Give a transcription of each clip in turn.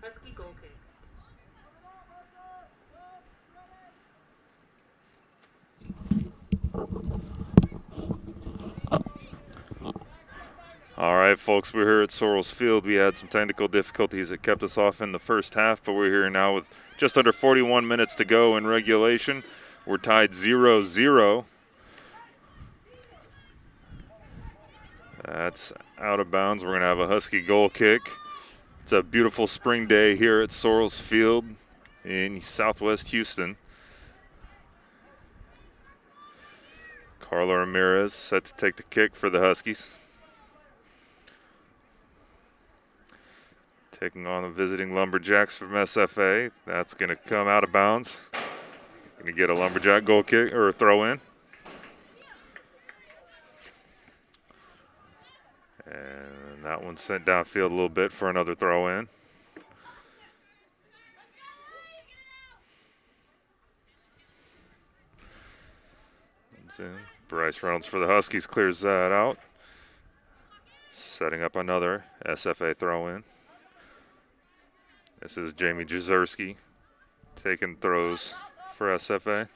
Husky goal kick. All right, folks, we're here at Sorrells Field. We had some technical difficulties that kept us off in the first half, but we're here now with just under 41 minutes to go in regulation. We're tied 0-0. That's out of bounds. We're going to have a Husky goal kick. It's a beautiful spring day here at Sorrells Field in southwest Houston. Carla Ramirez set to take the kick for the Huskies. Taking on the visiting Lumberjacks from SFA. That's going to come out of bounds. Going to get a Lumberjack goal kick or a throw in. And that one sent downfield a little bit for another throw in. Bryce Reynolds for the Huskies clears that out. Setting up another SFA throw in. This is Jamie Jezierski taking throws for SFA.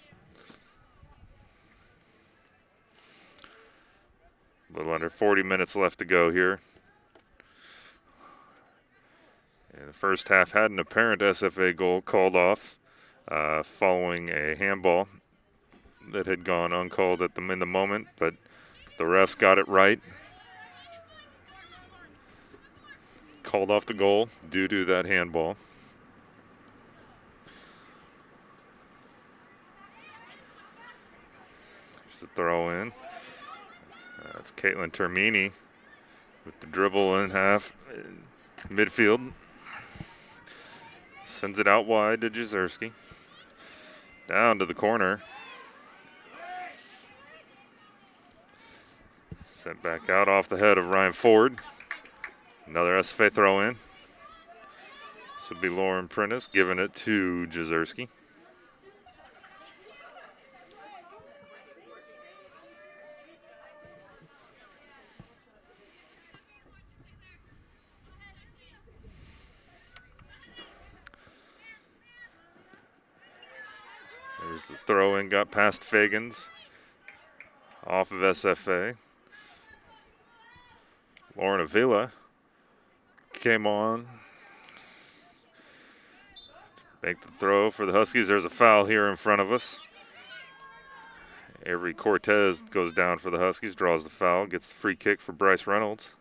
A little under 40 minutes left to go here. And the first half had an apparent SFA goal called off following a handball that had gone uncalled in the moment, but the refs got it right. Called off the goal due to that handball. Here's the throw in. That's Caitlin Termini with the dribble in half midfield. Sends it out wide to Jezierski. Down to the corner. Sent back out off the head of Ryan Ford. Another SFA throw in. This would be Lauren Prentice giving it to Jezierski. There's the throw in, got past Fagans. Off of SFA. Lauren Avila came on. Make the throw for the Huskies. There's a foul here in front of us. Avery Cortez goes down for the Huskies, draws the foul, gets the free kick for Bryce Reynolds.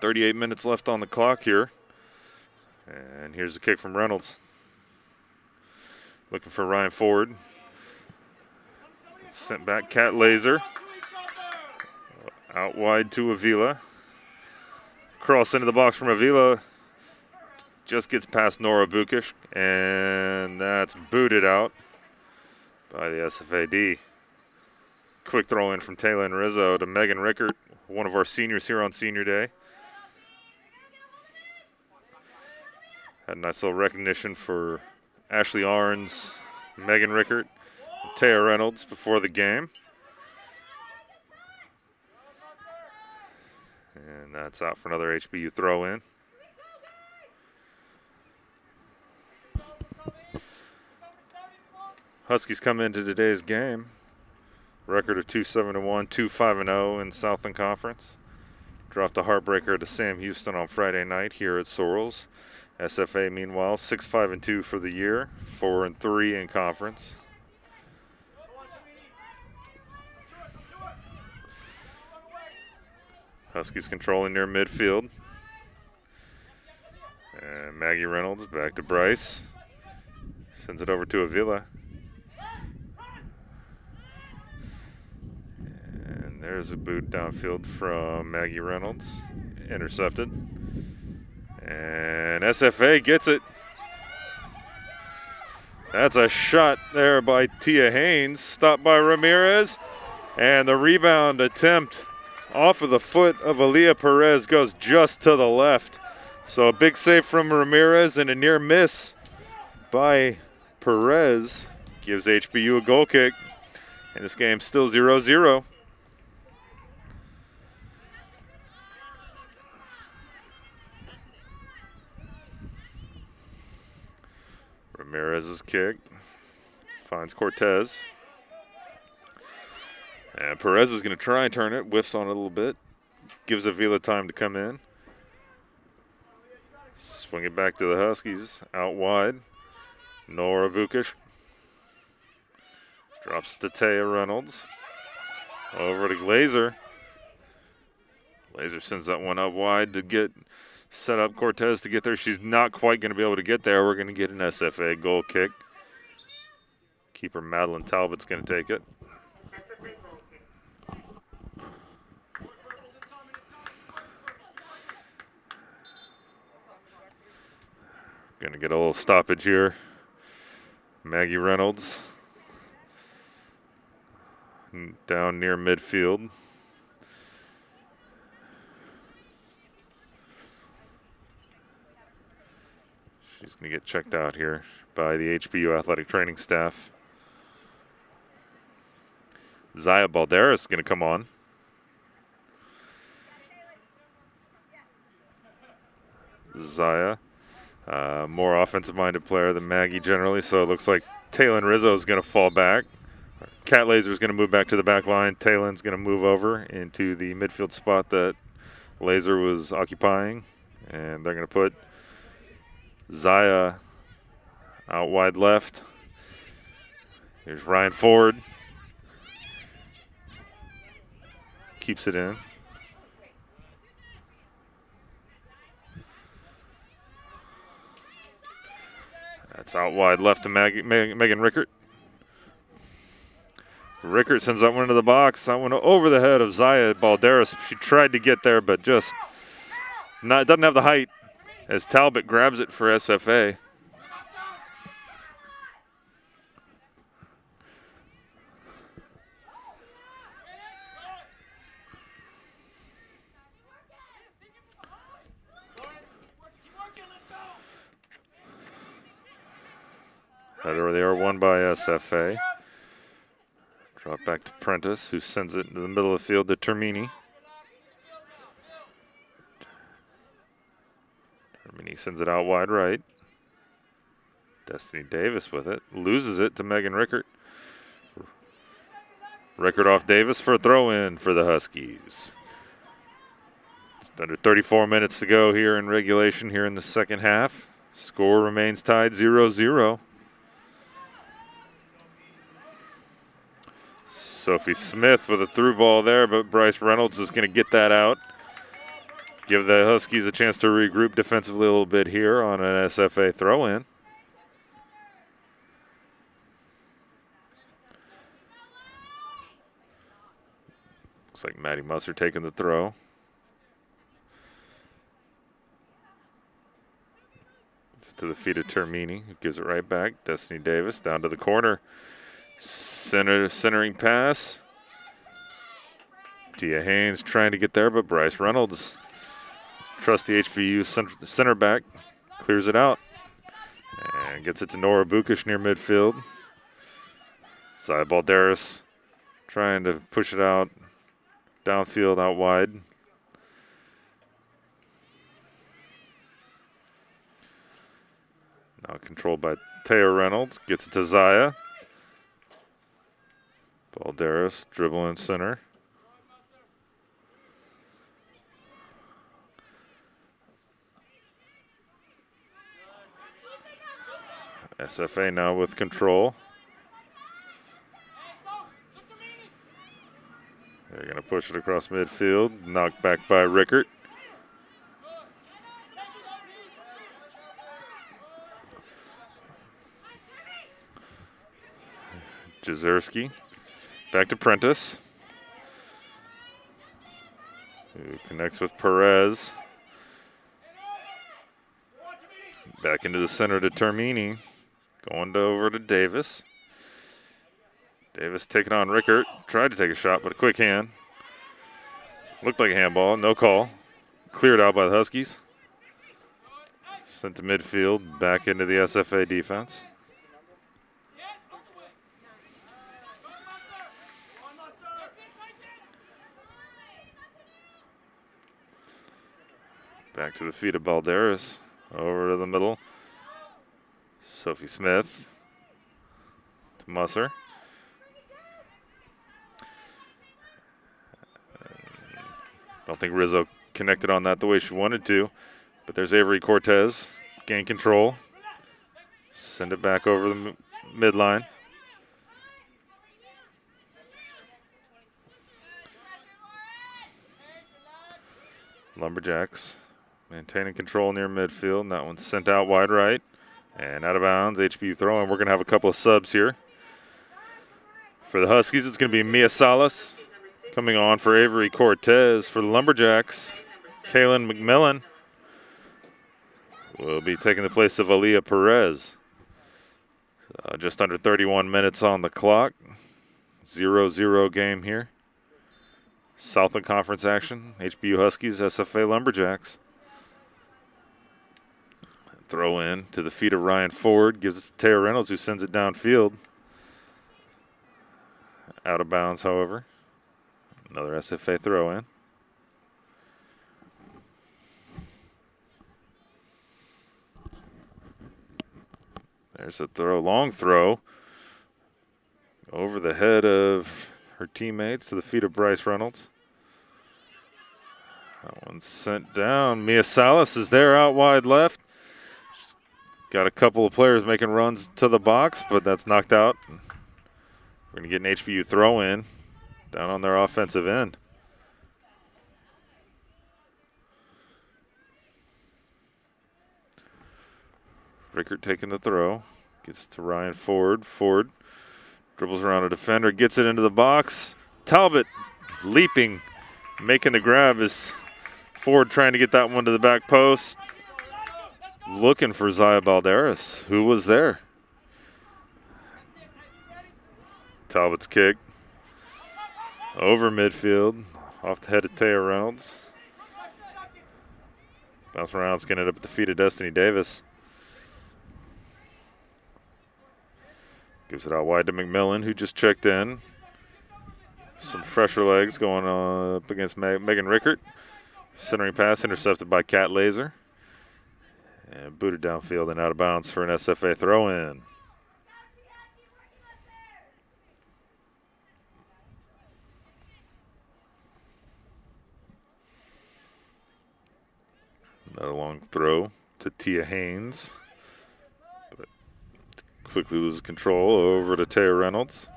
.38 minutes left on the clock here. And here's the kick from Reynolds. Looking for Ryan Ford. Sent back Kat Laser. Out wide to Avila. Cross into the box from Avila. Just gets past Nora Bukish. And that's booted out by the SFAD. Quick throw in from Taylor Rizzo to Megan Rickert, one of our seniors here on Senior Day. Had a nice little recognition for Ashley Arns, Megan Rickert, and Taya Reynolds before the game. And that's out for another HBU throw in. Huskies come into today's game. Record of 2-7-1, 2-5-0 in Southland Conference. Dropped a heartbreaker to Sam Houston on Friday night here at Sorrells. SFA, meanwhile, 6-5-2 for the year, 4-3 in conference. Huskies controlling near midfield. And Maggie Reynolds back to Bryce. Sends it over to Avila. And there's a boot downfield from Maggie Reynolds. Intercepted. And SFA gets it. That's a shot there by Tia Haynes. Stopped by Ramirez. And the rebound attempt off of the foot of Aaliyah Perez goes just to the left. So a big save from Ramirez and a near miss by Perez gives HBU a goal kick. And this game's still 0-0. Ramirez's kick finds Cortez. And Perez is going to try and turn it, whiffs on it a little bit. Gives Avila time to come in. Swing it back to the Huskies, out wide. Nora Vukic drops to Taya Reynolds. Over to Glazer. Glazer sends that one up wide to get set up Cortez to get there. She's not quite going to be able to get there. We're going to get an SFA goal kick. Keeper Madeline Talbot's going to take it. Going to get a little stoppage here. Maggie Reynolds down near midfield. She's going to get checked out here by the HBU athletic training staff. Zaya Balderas is going to come on. Zaya, more offensive-minded player than Maggie generally, so it looks like Taylon Rizzo is going to fall back. Cat Laser is going to move back to the back line. Taylon's going to move over into the midfield spot that Laser was occupying, and they're going to put Zaya out wide left. Here's Ryan Ford. Keeps it in. That's out wide left to Megan Rickert. Rickert sends that one into the box. That one over the head of Zaya Balderas. She tried to get there, but just doesn't have the height as Talbot grabs it for SFA. Header there, won by SFA. Drop back to Prentice, who sends it into the middle of the field to Termini. Termini sends it out wide right. Destiny Davis with it. Loses it to Megan Rickert. Rickert off Davis for a throw-in for the Huskies. It's under 34 minutes to go here in regulation here in the second half. Score remains tied 0-0. Sophie Smith with a through ball there, but Bryce Reynolds is going to get that out. Give the Huskies a chance to regroup defensively a little bit here on an SFA throw-in. Looks like Maddie Musser taking the throw. It's to the feet of Termini, who gives it right back. Destiny Davis down to the corner. Centering pass. Tia Haynes trying to get there, but Bryce Reynolds, trusty HBU center back, clears it out and gets it to Nora Bukish near midfield. Zaya Balderas trying to push it out downfield, out wide. Now controlled by Taya Reynolds, gets it to Zaya. Balderas dribbling center. SFA now with control. They're going to push it across midfield. Knocked back by Rickert. Jazerski. Back to Prentice, who connects with Perez. Back into the center to Termini. Going over to Davis. Davis taking on Rickert. Tried to take a shot, but a quick hand. Looked like a handball, no call. Cleared out by the Huskies. Sent to midfield, back into the SFA defense. Back to the feet of Balderas. Over to the middle. Sophie Smith to Musser. Don't think Rizzo connected on that the way she wanted to, but there's Avery Cortez. Gain control. Send it back over the midline. Lumberjacks maintaining control near midfield, and that one's sent out wide right and out of bounds. HBU throw, and we're going to have a couple of subs here. For the Huskies, it's going to be Mia Salas coming on for Avery Cortez. For the Lumberjacks, Kaylin McMillan will be taking the place of Aaliyah Perez. Just under 31 minutes on the clock. 0-0 game here. Southland Conference action. HBU Huskies, SFA Lumberjacks. Throw in to the feet of Ryan Ford. Gives it to Taya Reynolds, who sends it downfield. Out of bounds, however. Another SFA throw in. There's a throw, long throw over the head of her teammates to the feet of Bryce Reynolds. That one's sent down. Mia Salas is there out wide left. She's got a couple of players making runs to the box, but that's knocked out. We're going to get an HBU throw in down on their offensive end. Rickert taking the throw. Gets to Ryan Ford. Ford dribbles around a defender, gets it into the box. Talbot leaping, making the grab is Ford trying to get that one to the back post. Looking for Zaya Balderas, who was there. Talbot's kick. Over midfield, off the head of Taya Reynolds. Bounce around, it's going to end up at the feet of Destiny Davis. Gives it out wide to McMillan, who just checked in. Some fresher legs going up against Megan Rickert. Centering pass intercepted by Kat Laser. And booted downfield and out of bounds for an SFA throw-in. Another long throw to Tia Haynes. But quickly loses control over to Taya Reynolds.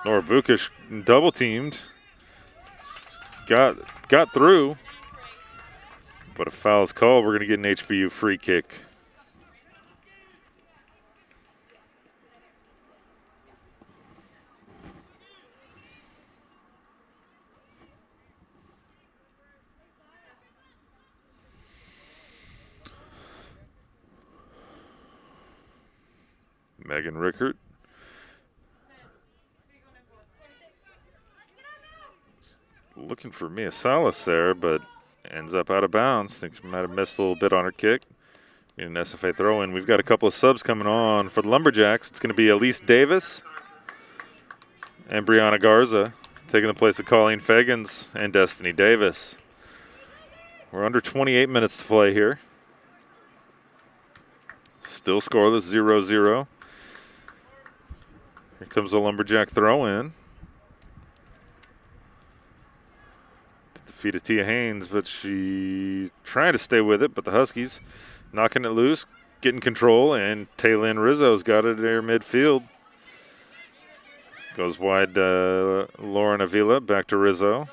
Nora Bukish double teamed. Got through. But a foul is called. We're going to get an HBU free kick. Megan Rickert. Looking for Mia Salas there, but ends up out of bounds. Think she might have missed a little bit on her kick. An SFA throw in. We've got a couple of subs coming on for the Lumberjacks. It's going to be Elise Davis and Brianna Garza taking the place of Colleen Fagans and Destiny Davis. We're under 28 minutes to play here. Still scoreless, 0-0. Here comes a Lumberjack throw in. To the feet of Tia Haynes, but she's trying to stay with it, but the Huskies knocking it loose, getting control, and Taylin Rizzo's got it there midfield. Goes wide, Lauren Avila, back to Rizzo.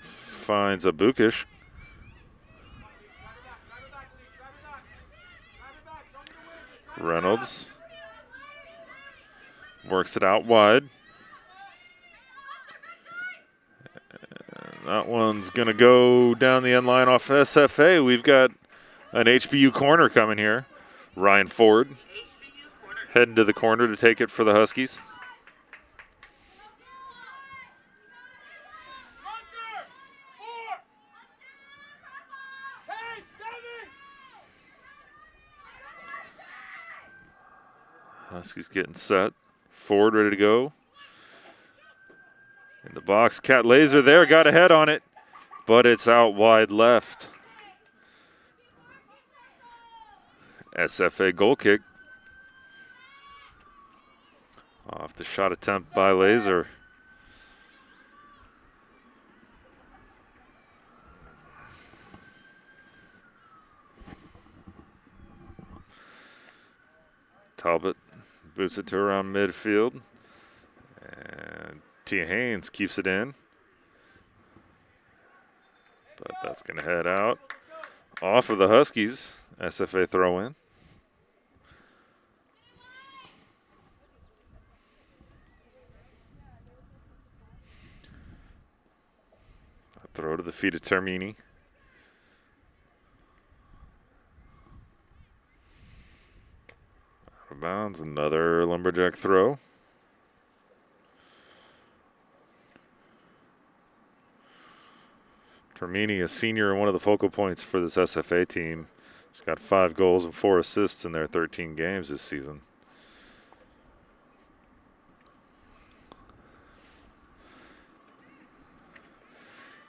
Finds a Bukish. Reynolds works it out wide. And that one's going to go down the end line off SFA. We've got an HBU corner coming here. Ryan Ford heading to the corner to take it for the Huskies. Huskies getting set. Ford ready to go. In the box, Cat Laser there, got a head on it, but it's out wide left. SFA goal kick. Off the shot attempt by Laser. Talbot boots it to around midfield. And Tia Haynes keeps it in. But that's going to head out. Off of the Huskies. SFA throw in. A throw to the feet of Termini. Out of bounds. Another Lumberjack throw. Termini, a senior and one of the focal points for this SFA team. She's got 5 goals and 4 assists in their 13 games this season.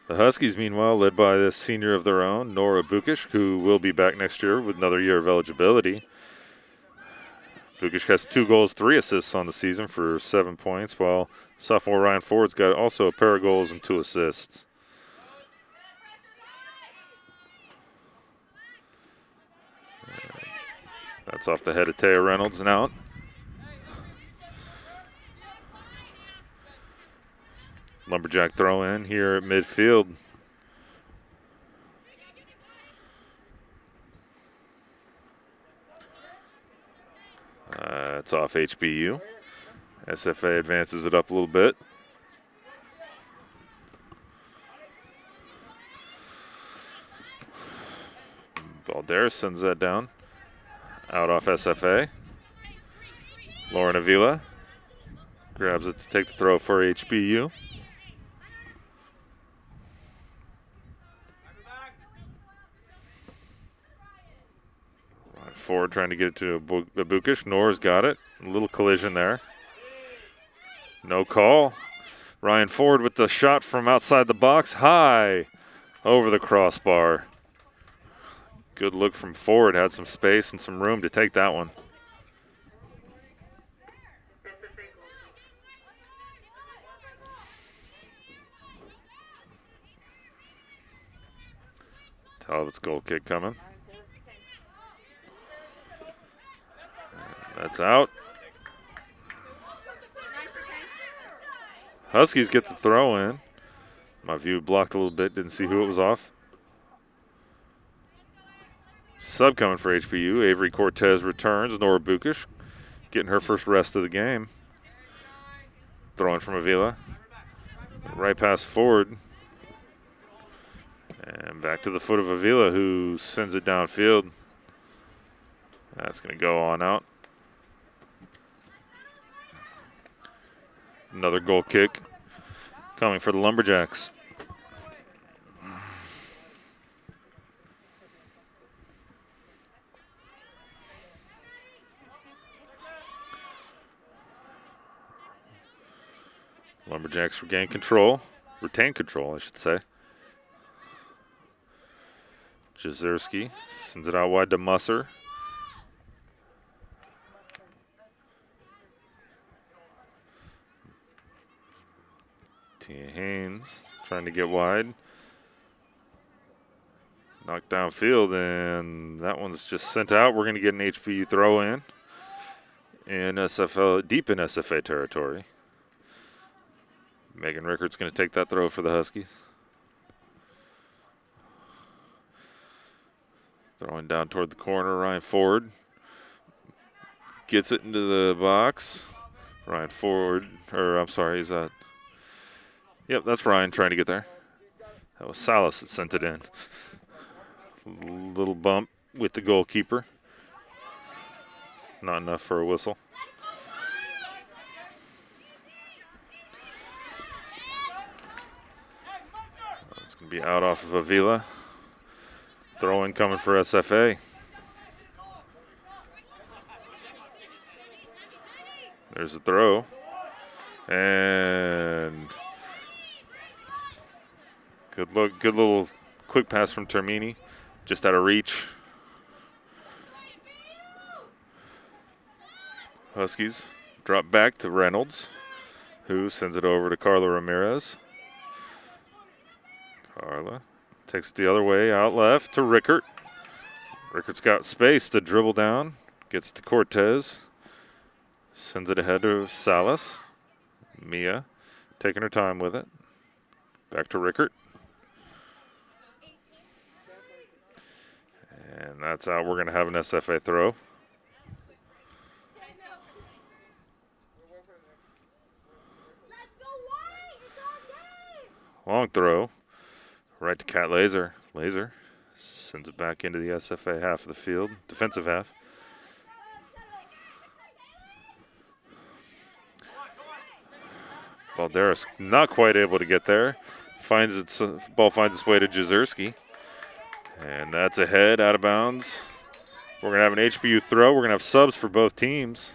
The Huskies, meanwhile, led by this senior of their own, Nora Bukish, who will be back next year with another year of eligibility. Bukish has 2 goals, 3 assists on the season for 7 points, while sophomore Ryan Ford's got also a pair of goals and 2 assists. That's off the head of Taya Reynolds and out. Lumberjack throw in here at midfield. It's off HBU. SFA advances it up a little bit. Balderas sends that down. Out off SFA. Lauren Avila grabs it to take the throw for HBU. Right forward trying to get it to Bukish. Nor's got it. A little collision there. No call. Ryan Ford with the shot from outside the box. High over the crossbar. Good look from Ford. Had some space and some room to take that one. Talbot's goal kick coming. That's out. Huskies get the throw in. My view blocked a little bit. Didn't see who it was off. Sub coming for HBU. Avery Cortez returns. Nora Bukish getting her first rest of the game. Throwing from Avila. Right past Ford. And back to the foot of Avila, who sends it downfield. That's going to go on out. Another goal kick coming for the Lumberjacks. Lumberjacks retain control, I should say. Jazerski sends it out wide to Musser. Tia Haynes trying to get wide. Knocked downfield, and that one's just sent out. We're going to get an HBU throw in SFL, deep in SFA territory. Megan Rickards going to take that throw for the Huskies. Throwing down toward the corner, Ryan Ford gets it into the box. Ryan Ford, or I'm sorry, he's yep, that's Ryan trying to get there. That was Salas that sent it in. Little bump with the goalkeeper. Not enough for a whistle. It's going to be out off of Avila. Throw in coming for SFA. There's a throw. And good look, good little quick pass from Termini. Just out of reach. Huskies drop back to Reynolds, who sends it over to Carla Ramirez. Carla takes it the other way, out left to Rickert. Rickert's got space to dribble down, gets to Cortez, sends it ahead to Salas. Mia taking her time with it. Back to Rickert. And that's out. We're going to have an SFA throw. Long throw. Right to Kat Laser. Laser sends it back into the SFA half of the field, defensive half. Balderas not quite able to get there. Ball finds its way to Jezierski. And that's ahead, out of bounds. We're going to have an HBU throw. We're going to have subs for both teams.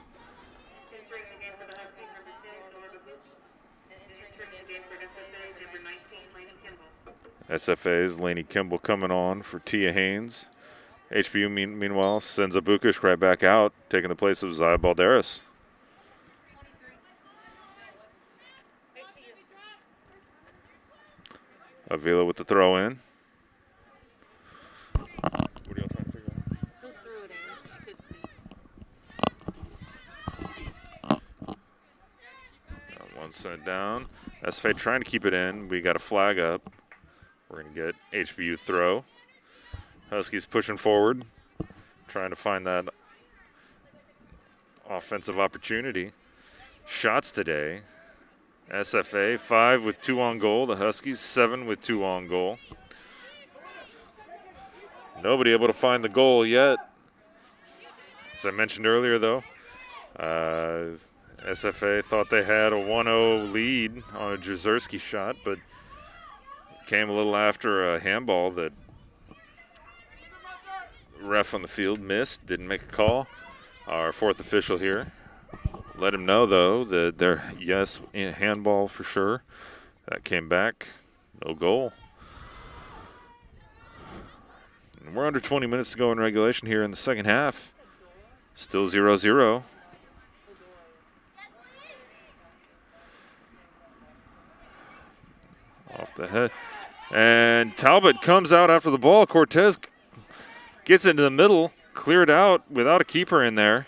SFA's Lainey Kimball coming on for Tia Haynes. HBU, meanwhile, sends a Bukish right back out, taking the place of Zaya Balderas. Avila with the throw in. What are y'all trying to figure out? Who threw it in? She couldn't see. One sent down. SFA trying to keep it in. We got a flag up. We're going to get HBU throw. Huskies pushing forward, trying to find that offensive opportunity. Shots today. SFA 5 with 2 on goal. The Huskies 7 with 2 on goal. Nobody able to find the goal yet. As I mentioned earlier, though, SFA thought they had a 1-0 lead on a Jezierski shot, but came a little after a handball that ref on the field missed, didn't make a call. Our fourth official here let him know, though, that they're, yes, handball for sure. That came back, no goal. And we're under 20 minutes to go in regulation here in the second half. Still 0-0. Off the head. And Talbot comes out after the ball. Cortez gets into the middle, cleared out without a keeper in there.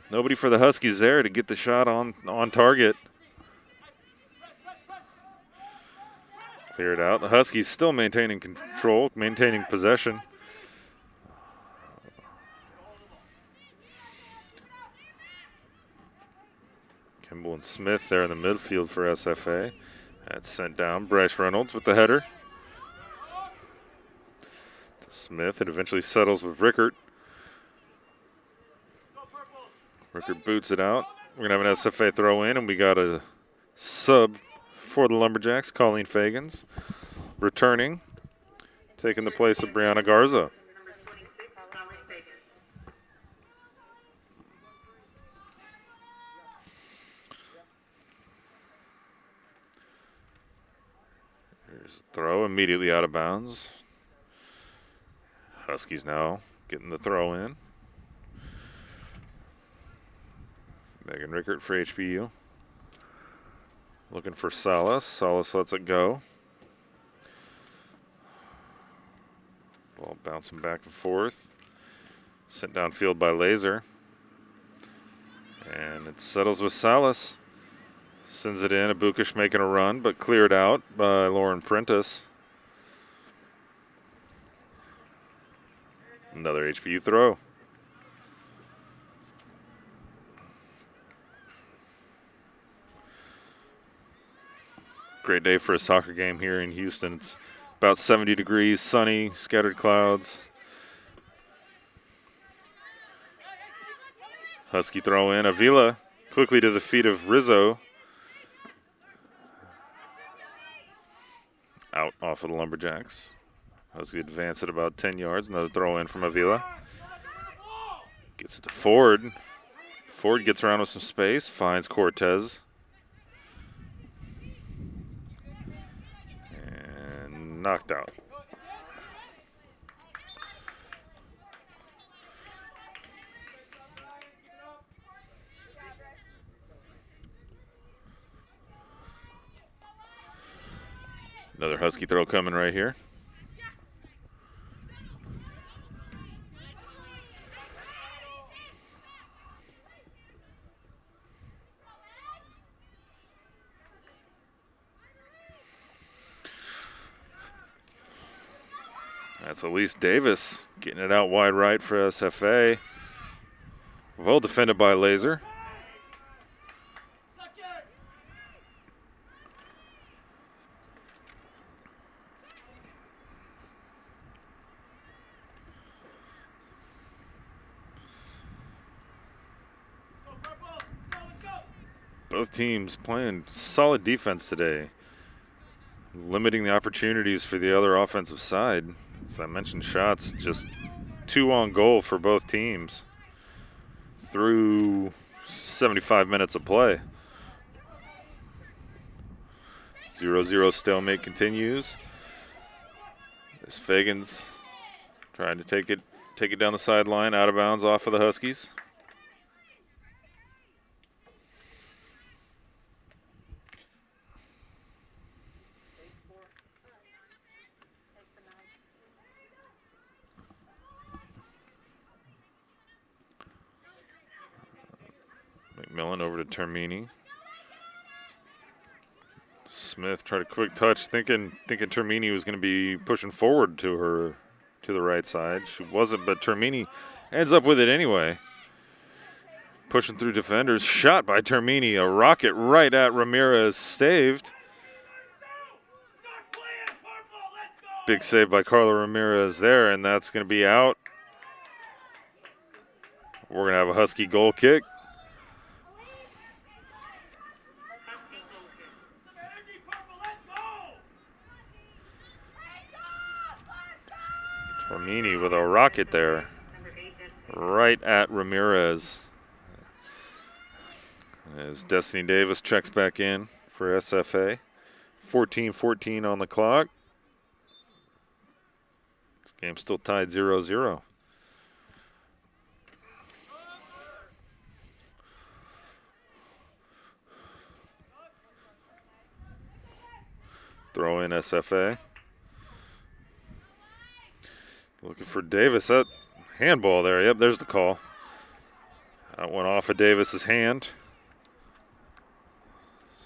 Nobody for the Huskies there to get the shot on target. Cleared out. The Huskies still maintaining control, maintaining possession. Kimball and Smith there in the midfield for SFA. That's sent down. Bryce Reynolds with the header. To Smith. It eventually settles with Rickert. Rickert boots it out. We're going to have an SFA throw in, and we got a sub for the Lumberjacks, Colleen Fagans, returning, taking the place of Brianna Garza. Here's the throw, immediately out of bounds. Huskies now getting the throw in. Megan Rickert for HBU. Looking for Salas. Salas lets it go. Ball bouncing back and forth. Sent downfield by Laser. And it settles with Salas. Sends it in. Abukish making a run, but cleared out by Lauren Prentice. Another HBU throw. Great day for a soccer game here in Houston. It's about 70 degrees, sunny, scattered clouds. Husky throw in. Avila quickly to the feet of Rizzo. Out off of the Lumberjacks. Husky advance at about 10 yards. Another throw in from Avila. Gets it to Ford. Ford gets around with some space, finds Cortez. And knocked out. Another Husky throw coming right here. That's Elise Davis getting it out wide right for SFA. Well defended by Laser. Both teams playing solid defense today, limiting the opportunities for the other offensive side. As I mentioned, shots just 2 on goal for both teams through 75 minutes of play. 0-0 stalemate continues. As Fagan's trying to take it down the sideline, out of bounds off of the Huskies. McMillan over to Termini. Smith tried a quick touch, thinking Termini was going to be pushing forward to the right side. She wasn't, but Termini ends up with it anyway. Pushing through defenders, shot by Termini, a rocket right at Ramirez, saved. Big save by Carla Ramirez there, and that's going to be out. We're going to have a Husky goal kick. Termini with a rocket there, right at Ramirez. As Destiny Davis checks back in for SFA. 14-14 on the clock. This game's still tied 0-0. Throw in SFA. Looking for Davis. That handball there. Yep, there's the call. That went off of Davis's hand.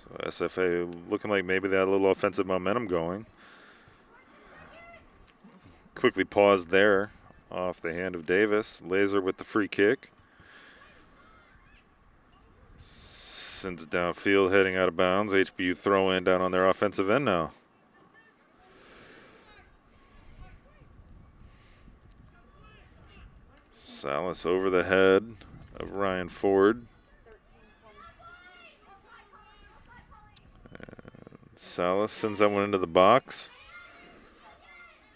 So SFA looking like maybe they had a little offensive momentum going. Quickly paused there off the hand of Davis. Laser with the free kick. Sends it downfield, heading out of bounds. HBU throw in down on their offensive end now. Salas over the head of Ryan Ford. And Salas sends that one into the box.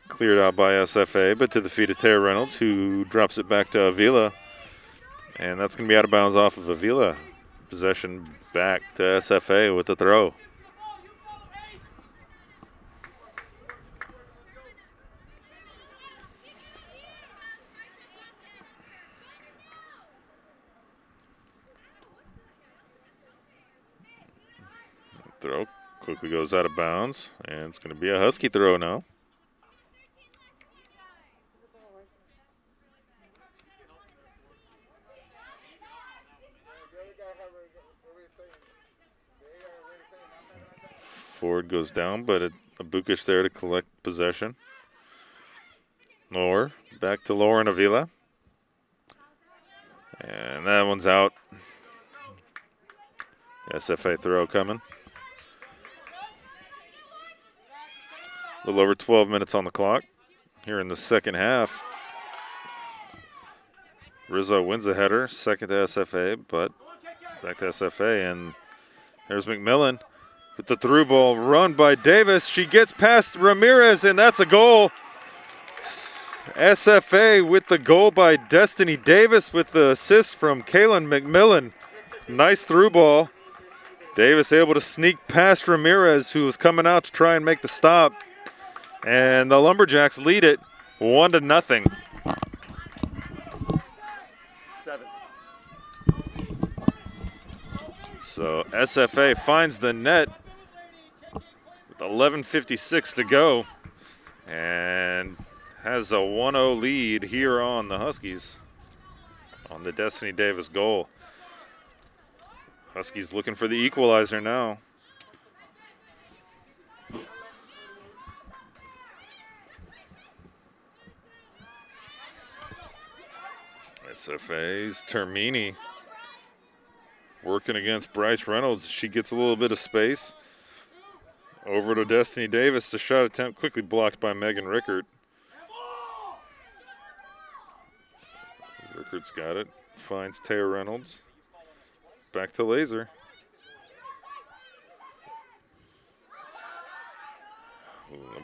Cleared out by SFA, but to the feet of Tara Reynolds, who drops it back to Avila. And that's going to be out of bounds off of Avila. Possession back to SFA with the throw. Throw quickly goes out of bounds, and it's going to be a Husky throw now. Ford goes down, but a Bukish there to collect possession. Lower, back to Lauren Avila. And that one's out. SFA throw coming. A little over 12 minutes on the clock here in the second half. Rizzo wins the header, second to SFA, but back to SFA, and there's McMillan with the through ball run by Davis. She gets past Ramirez, and that's a goal. SFA with the goal by Destiny Davis with the assist from Kaylin McMillan. Nice through ball. Davis able to sneak past Ramirez, who was coming out to try and make the stop. And the Lumberjacks lead it 1-0. 7. So SFA finds the net with 11:56 to go, and has a 1-0 lead here on the Huskies on the Destiny Davis goal. Huskies looking for the equalizer now. SFA's Termini working against Bryce Reynolds. She gets a little bit of space. Over to Destiny Davis. The shot attempt quickly blocked by Megan Rickert. Rickert's got it. Finds Taya Reynolds. Back to Laser.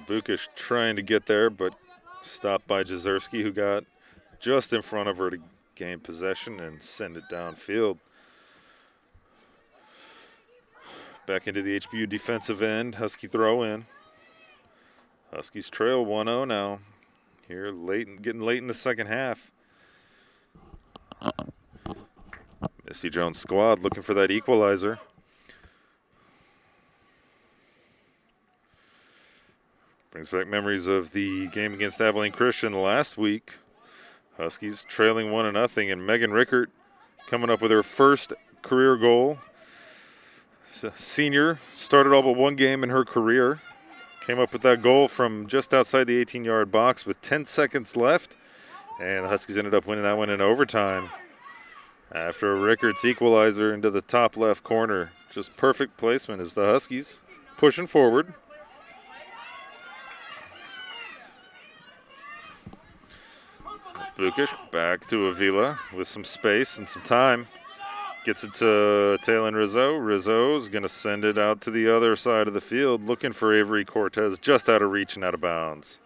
Bukish trying to get there, but stopped by Jezerski, who got just in front of her to gain possession and send it downfield. Back into the HBU defensive end. Husky throw in. Huskies trail 1-0 now. Here, getting late in the second half. Missy Jones squad looking for that equalizer. Brings back memories of the game against Abilene Christian last week. Huskies trailing 1-0, and Megan Rickert coming up with her first career goal. Senior, started all but one game in her career. Came up with that goal from just outside the 18-yard box with 10 seconds left. And the Huskies ended up winning that one in overtime. After a Rickert's equalizer into the top left corner. Just perfect placement as the Huskies pushing forward. Bukish back to Avila with some space and some time. Gets it to Taylor Rizzo. Rizzo's going to send it out to the other side of the field, looking for Avery Cortez, just out of reach and out of bounds.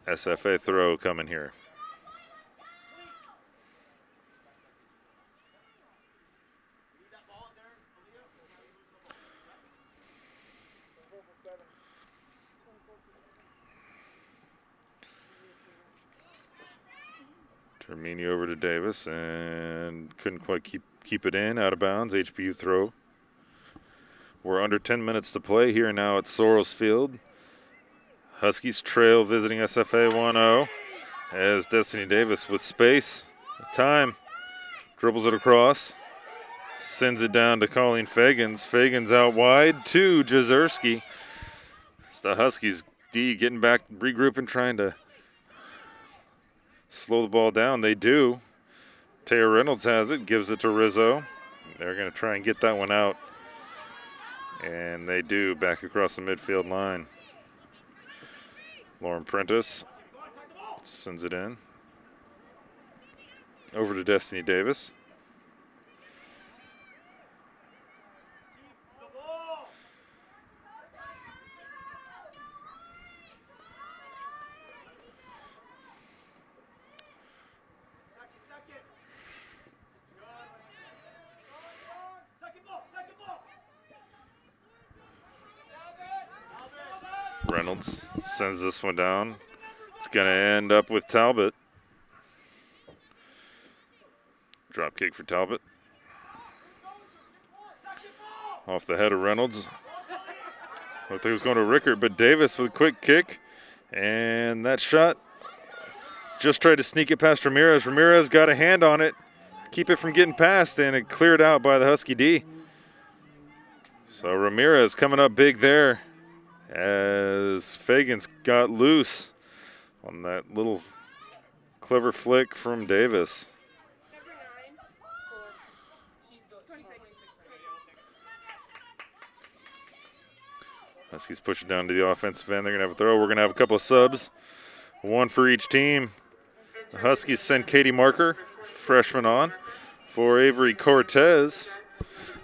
SFA throw coming here. Termini over to Davis and couldn't quite keep it in, out of bounds. HBU throw. We're under 10 minutes to play here now at Soros Field. Huskies trail visiting SFA 1-0 as Destiny Davis with space, time, dribbles it across, sends it down to Colleen Fagans. Fagans out wide to Jezerski. It's the Huskies D getting back, regrouping, trying to slow the ball down. They do. Taya Reynolds has it, gives it to Rizzo. They're going to try and get that one out. And they do, back across the midfield line. Lauren Prentice sends it in. Over to Destiny Davis. Reynolds sends this one down. It's going to end up with Talbot. Drop kick for Talbot. Off the head of Reynolds. Looked like it was going to Rickert, but Davis with a quick kick. And that shot just tried to sneak it past Ramirez. Ramirez got a hand on it. Keep it from getting past, and it cleared out by the Husky D. So Ramirez coming up big there, as Fagans got loose on that little clever flick from Davis. Huskies pushing down to the offensive end. They're going to have a throw. We're going to have a couple of subs, one for each team. The Huskies send Katie Marker, freshman, on for Avery Cortez,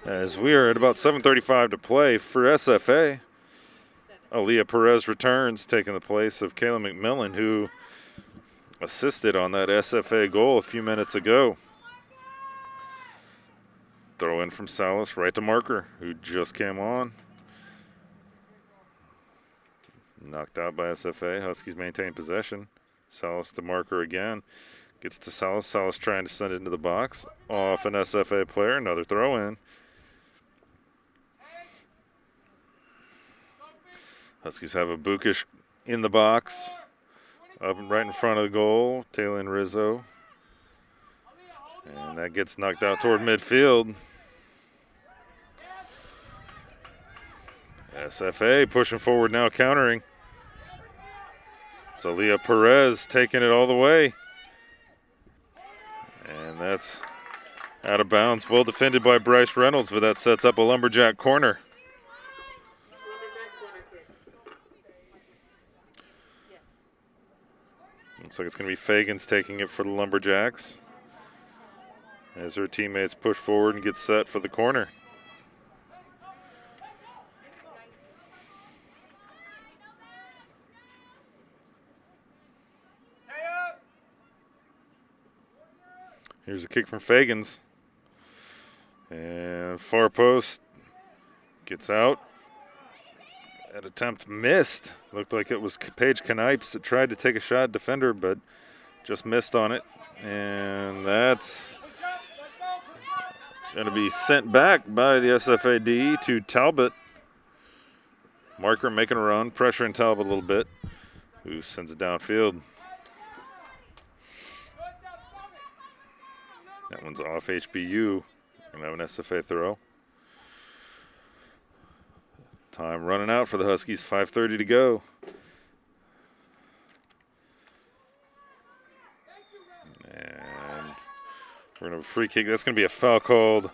as we are at about 7:35 to play for SFA. Aaliyah Perez returns, taking the place of Kayla McMillan, who assisted on that SFA goal a few minutes ago. Throw in from Salas, right to Marker, who just came on. Knocked out by SFA. Huskies maintain possession. Salas to Marker again. Gets to Salas. Salas trying to send it into the box. Off an SFA player. Another throw in. Huskies have a Bukish in the box, up right in front of the goal, tailing Rizzo. And that gets knocked out toward midfield. SFA pushing forward now, countering. It's Aaliyah Perez taking it all the way. And that's out of bounds. Well defended by Bryce Reynolds, but that sets up a Lumberjack corner. Looks like it's going to be Fagans taking it for the Lumberjacks as her teammates push forward and get set for the corner. Here's a kick from Fagans. And far post gets out. That attempt missed. Looked like it was Paige Knipes that tried to take a shot at defender, but just missed on it. And that's going to be sent back by the SFAD to Talbot. Marker making a run, pressuring Talbot a little bit, who sends it downfield. That one's off HBU. Gonna have an SFA throw. Time running out for the Huskies, 5:30 to go. And we're gonna have a free kick. That's gonna be a foul called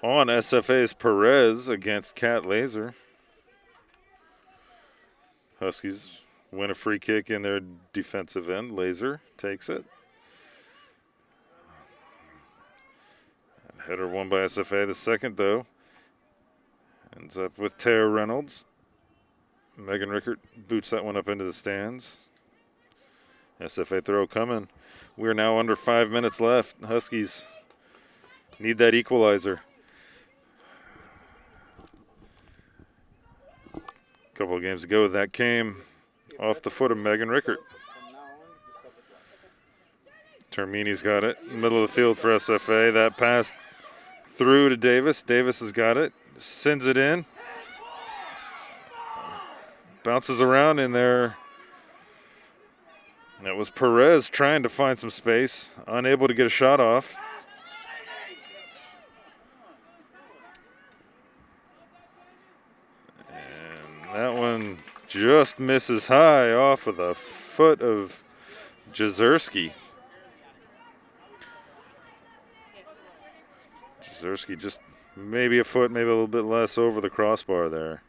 on SFA's Perez against Kat Laser. Huskies win a free kick in their defensive end. Laser takes it. Header won by SFA. The second, though, ends up with Tara Reynolds. Megan Rickert boots that one up into the stands. SFA throw coming. We are now under 5 minutes left. Huskies need that equalizer. A couple of games ago, that came off the foot of Megan Rickert. Termini's got it. Middle of the field for SFA. That pass through to Davis. Davis has got it. Sends it in. Bounces around in there. That was Perez trying to find some space. Unable to get a shot off. And that one just misses high off of the foot of Jezerski. Jezerski just maybe a foot, maybe a little bit less over the crossbar there.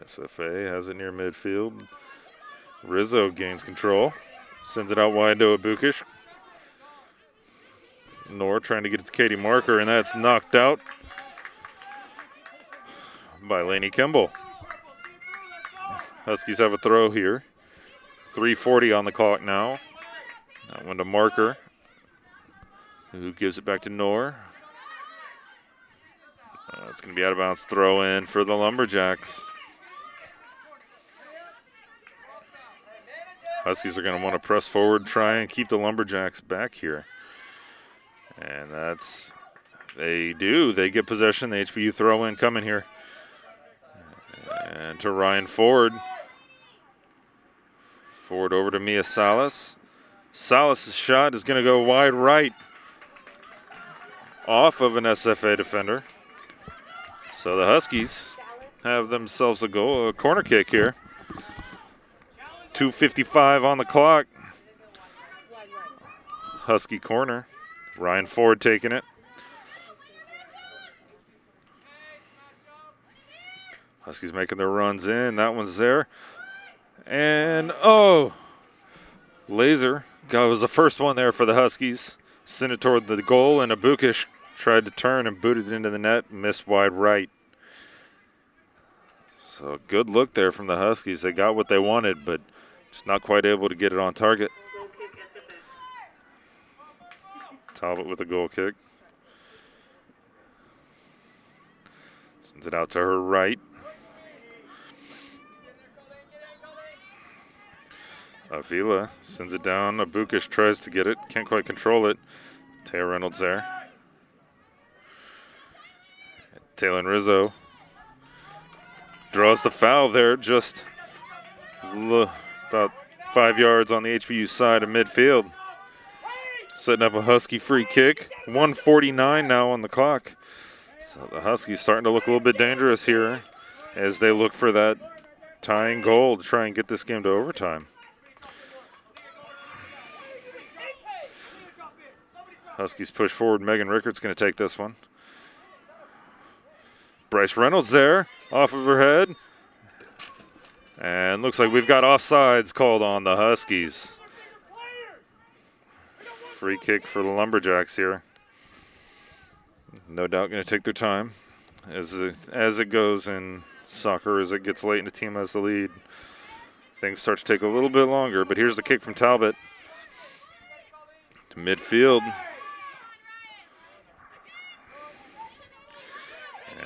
SFA has it near midfield. Rizzo gains control. Sends it out wide to Abukish. Nor trying to get it to Katie Marker, and that's knocked out by Lainey Kimball. Huskies have a throw here. 3:40 on the clock now. That one to Marker, who gives it back to Knorr. It's going to be out of bounds throw in for the Lumberjacks. Huskies are going to want to press forward, try and keep the Lumberjacks back here. And they do. They get possession. The HBU throw in coming here. And to Ryan Ford. Ford over to Mia Salas. Salas' shot is going to go wide right off of an SFA defender. So the Huskies have themselves a goal, a corner kick here. 2:55 on the clock. Husky corner. Ryan Ford taking it. Huskies making their runs in. That one's there. And, Laser was the first one there for the Huskies. Sent it toward the goal, and Abukish tried to turn and booted it into the net. Missed wide right. So good look there from the Huskies. They got what they wanted, but just not quite able to get it on target. Talbot with a goal kick. Sends it out to her right. Avila sends it down. Abukish tries to get it. Can't quite control it. Taya Reynolds there. Taylor Rizzo draws the foul there, just about 5 yards on the HBU side of midfield. Setting up a Husky free kick. 1:49 now on the clock. So the Huskies starting to look a little bit dangerous here as they look for that tying goal to try and get this game to overtime. Huskies push forward. Megan Rickart's going to take this one. Bryce Reynolds there, off of her head. And looks like we've got offsides called on the Huskies. Free kick for the Lumberjacks here. No doubt going to take their time as it goes in soccer. As it gets late and the team has the lead, things start to take a little bit longer. But here's the kick from Talbot to midfield.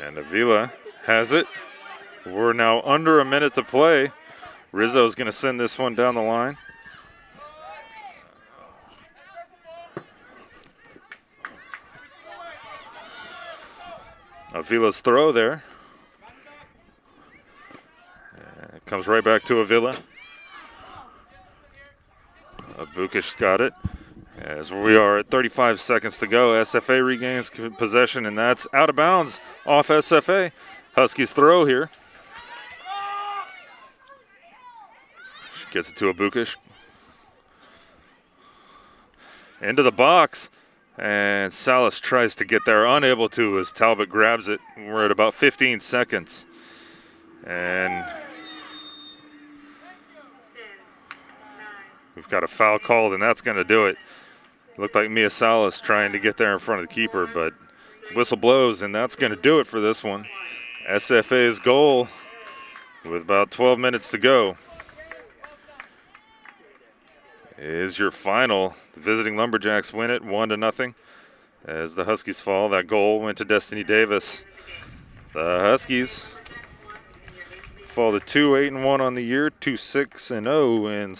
And Avila has it. We're now under a minute to play. Rizzo's going to send this one down the line. Avila's throw there. It comes right back to Avila. Bukish's got it. As we are at 35 seconds to go, SFA regains possession, and that's out of bounds off SFA. Huskies throw here. She gets it to Bukish. Into the box. And Salas tries to get there, unable to as Talbot grabs it. We're at about 15 seconds. And we've got a foul called, and that's going to do it. Looked like Mia Salas trying to get there in front of the keeper, but whistle blows, and that's going to do it for this one. SFA's goal with about 12 minutes to go is your final. The visiting Lumberjacks win it 1-0 as the Huskies fall. That goal went to Destiny Davis. The Huskies fall to 2-8-1 on the year, 2-6-0 in